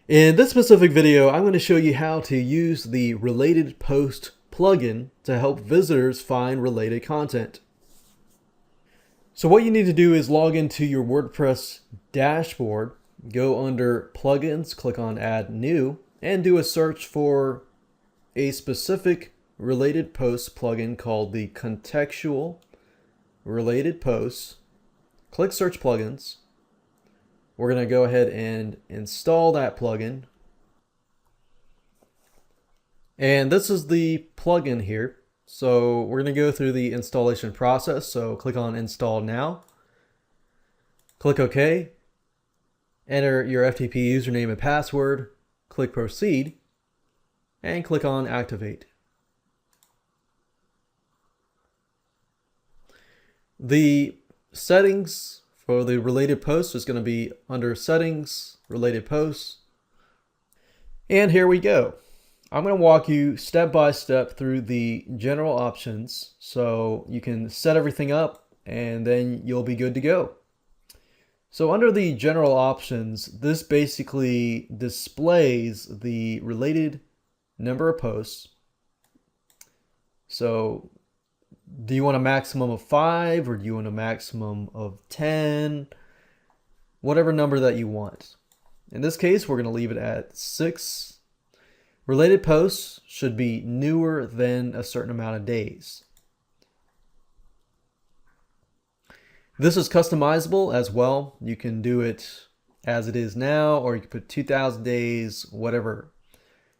In this specific video, I'm going to show you how to use the Related Post plugin to help visitors find related content. So what you need to do is log into your WordPress dashboard, go under Plugins, click on Add New, and do a search for a specific Related Post plugin called the Contextual Related Posts. Click Search Plugins. We're going to go ahead and install that plugin. And this is the plugin here. So we're going to go through the installation process. So click on Install Now. Click OK. Enter your FTP username and password. Click Proceed. And click on Activate. The settings for the related posts is going to be under Settings, Related Posts. And here we go. I'm going to walk you step by step through the general options so you can set everything up and then you'll be good to go. So under the general options, this basically displays the related number of posts. So do you want a maximum of 5 or do you want a maximum of 10? Whatever number that you want. In this case, we're going to leave it at 6. Related posts should be newer than a certain amount of days. This is customizable as well. You can do it as it is now, or you can put 2,000 days, whatever.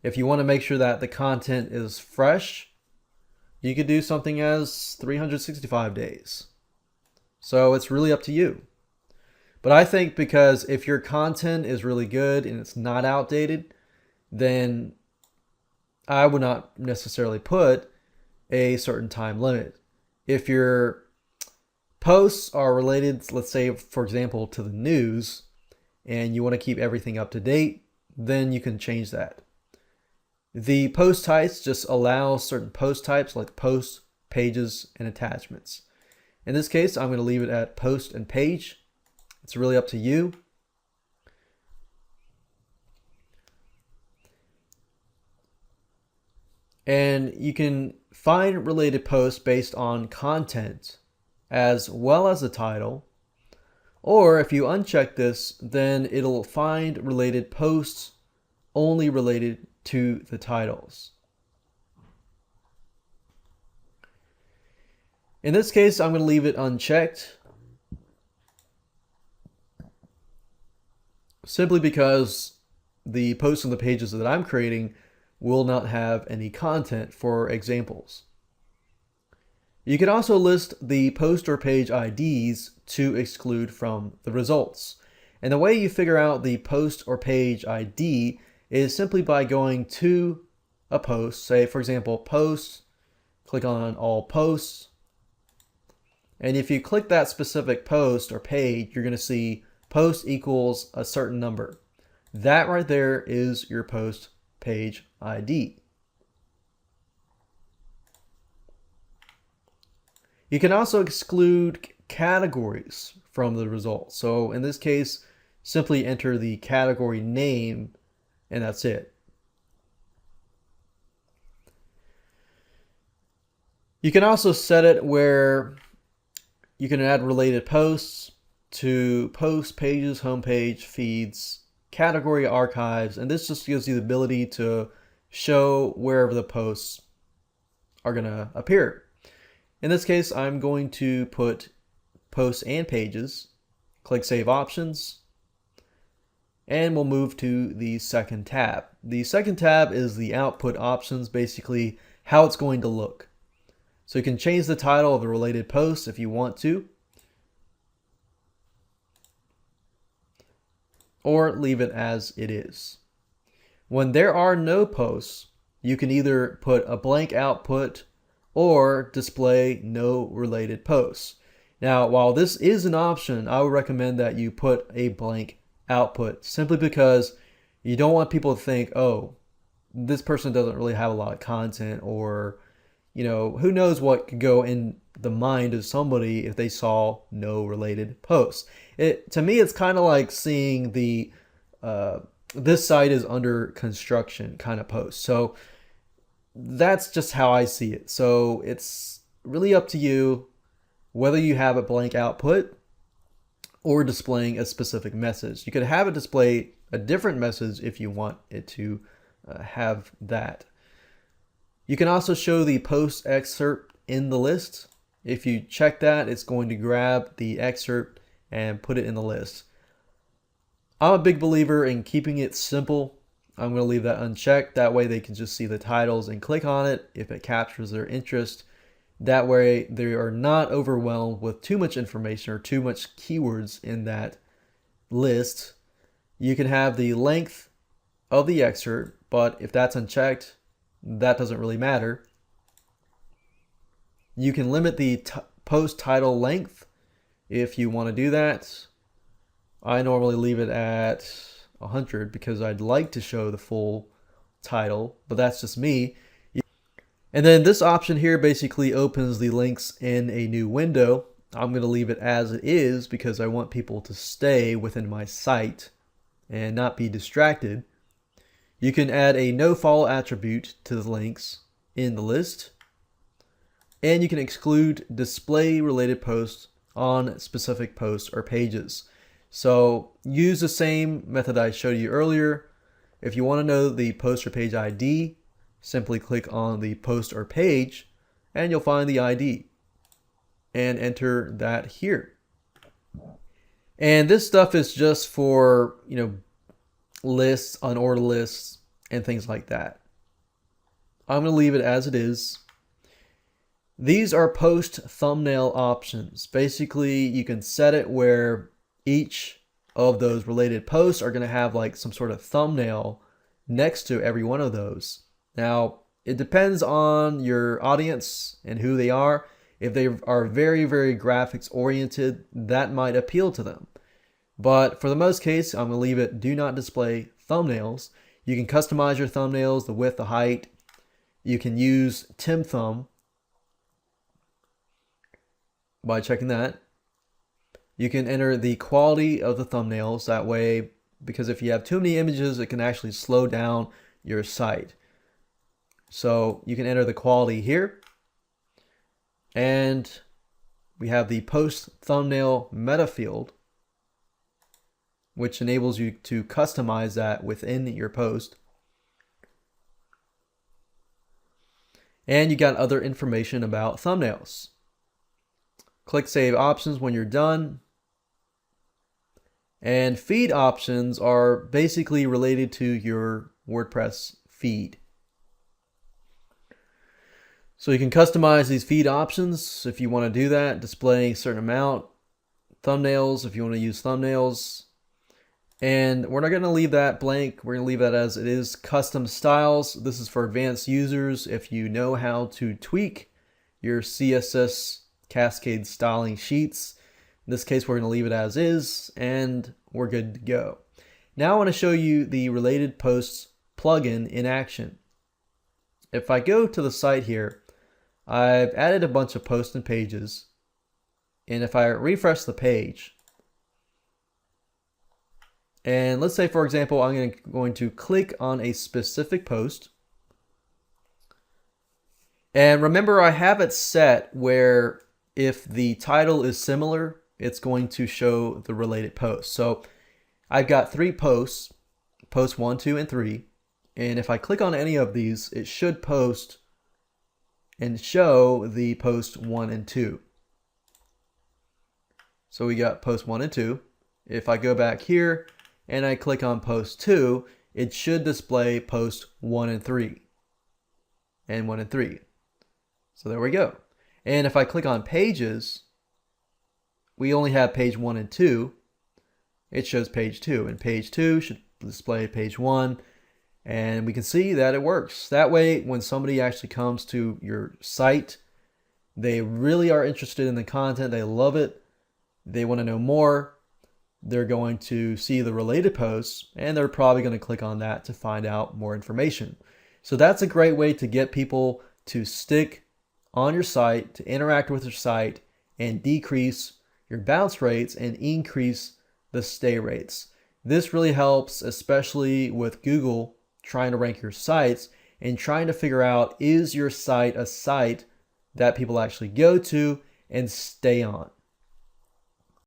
If you want to make sure that the content is fresh, you could do something as 365 days. So it's really up to you. But I think because if your content is really good and it's not outdated, then I would not necessarily put a certain time limit. If your posts are related, let's say, for example, to the news, and you want to keep everything up to date, then you can change that. The post types just allow certain post types like posts, pages, and attachments. In this case, I'm going to leave it at post and page. It's really up to you. And you can find related posts based on content as well as the title. Or if you uncheck this, then it'll find related posts only related to the titles. In this case, I'm going to leave it unchecked simply because the posts and the pages that I'm creating will not have any content for examples. You can also list the post or page IDs to exclude from the results. And the way you figure out the post or page ID is simply by going to a post, say for example posts, click on all posts, and if you click that specific post or page, you're going to see post equals a certain number. That right there is your post page ID. You can also exclude categories from the results. So in this case, simply enter the category name and that's it. You can also set it where you can add related posts to posts, pages, homepage, feeds, category archives, and this just gives you the ability to show wherever the posts are going to appear. In this case, I'm going to put posts and pages, click Save Options, and we'll move to the second tab. The second tab is the output options, basically how it's going to look. So you can change the title of the related post if you want to, or leave it as it is. When there are no posts, you can either put a blank output or display no related posts. Now, while this is an option, I would recommend that you put a blank output simply because you don't want people to think, oh, this person doesn't really have a lot of content, or, you know, who knows what could go in the mind of somebody if they saw no related posts. To me, it's kind of like seeing the this site is under construction kind of post. So that's just how I see it. So it's really up to you whether you have a blank output or displaying a specific message. You could have it display a different message if you want it to have that. You can also show the post excerpt in the list. If you check that, it's going to grab the excerpt and put it in the list. I'm a big believer in keeping it simple. I'm going to leave that unchecked. That way they can just see the titles and click on it if it captures their interest. That way they are not overwhelmed with too much information or too much keywords in that list. You can have the length of the excerpt, but if that's unchecked, that doesn't really matter. You can limit the post title length if you want to do that. I normally leave it at 100 because I'd like to show the full title, but that's just me. And then this option here basically opens the links in a new window. I'm going to leave it as it is because I want people to stay within my site and not be distracted. You can add a nofollow attribute to the links in the list. And you can exclude display related posts on specific posts or pages. So use the same method I showed you earlier. If you want to know the post or page ID, simply click on the post or page and you'll find the ID and enter that here. And this stuff is just for, lists, unordered lists, and things like that. I'm going to leave it as it is. These are post thumbnail options. Basically, you can set it where each of those related posts are going to have like some sort of thumbnail next to every one of those. Now, it depends on your audience and who they are. If they are very, very graphics oriented, that might appeal to them. But for the most case, I'm going to leave it do not display thumbnails. You can customize your thumbnails, the width, the height. You can use Tim Thumb by checking that. You can enter the quality of the thumbnails that way, because if you have too many images, it can actually slow down your site. So you can enter the quality here. And we have the post thumbnail meta field, which enables you to customize that within your post. And you got other information about thumbnails. Click Save Options when you're done. And feed options are basically related to your WordPress feed. So you can customize these feed options if you want to do that, displaying a certain amount. Thumbnails if you want to use thumbnails. And we're not going to leave that blank. We're going to leave that as it is. Custom styles. This is for advanced users. If you know how to tweak your CSS cascade styling sheets. In this case, we're going to leave it as is, and we're good to go. Now I want to show you the related posts plugin in action. If I go to the site here, I've added a bunch of posts and pages. And if I refresh the page, and let's say, for example, I'm going to click on a specific post. And remember, I have it set where if the title is similar, it's going to show the related post. So I've got 3 posts, post 1, 2, and 3. And if I click on any of these, it should post and show the post 1 and 2. So we got post 1 and 2. If I go back here and I click on post 2, it should display post 1 and 3. And 1 and 3. So there we go. And if I click on pages, we only have page 1 and 2. It shows page 2, and page 2 should display page 1. And we can see that it works. That way, when somebody actually comes to your site, they really are interested in the content. They love it. They want to know more. They're going to see the related posts, and they're probably going to click on that to find out more information. So that's a great way to get people to stick on your site, to interact with your site, and decrease your bounce rates and increase the stay rates. This really helps, especially with Google trying to rank your sites and trying to figure out, is your site a site that people actually go to and stay on?